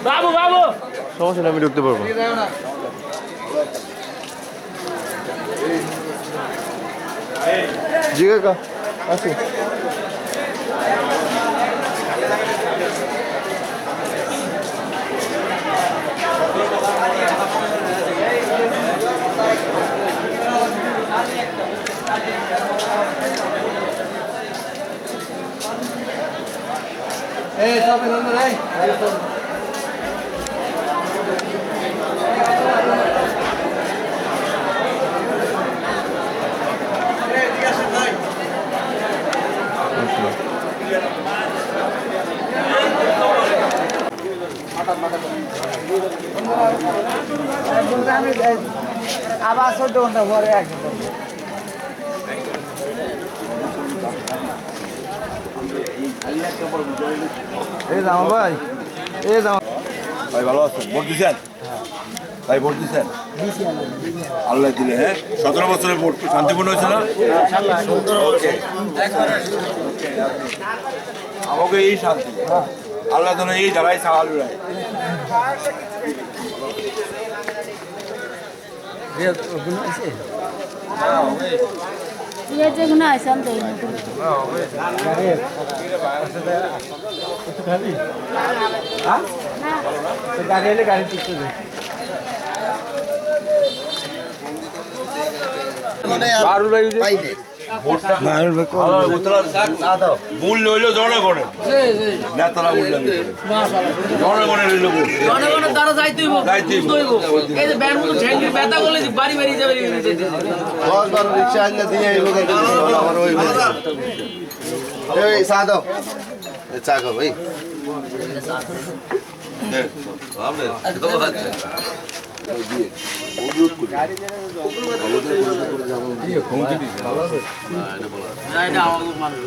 বাবু বাবু সমস্যা নেই, আমি ঢুকতে পারবো। জি কাকা আসি। আবার 14 ঘন্টা পরে এই জামা ভাই, এই জামা ভাই ভালো আছেন? ভোট দিচ্ছেন? ভাই ভোট দিচ্ছেন? আল্লাহ দিলে। হ্যাঁ, 17 বছরের ভোট শান্তিপূর্ণ হয়েছে না? আমাকে এই শান্তি আল্লাহ যেন এই যারাই সাহায্য রায়। যেগুলো আছে আমি দেই না গাড়ি এলে গাড়ি টিকতে দেয়। মূল হইল জনগণের, নেতারা মূল্যায়ন করে। জনগণের হইল ভোট। জনগণের দ্বারা যাইতে হইব এই যে ব্যাংক ঠ্যাঙ্গির ব্যথা করলে বাড়ি বাড়ি যাবে রিক্সা আনলে দিয়ে আমার ওই চা দাও, চা খাও ভাই। এটা আমার মানুষ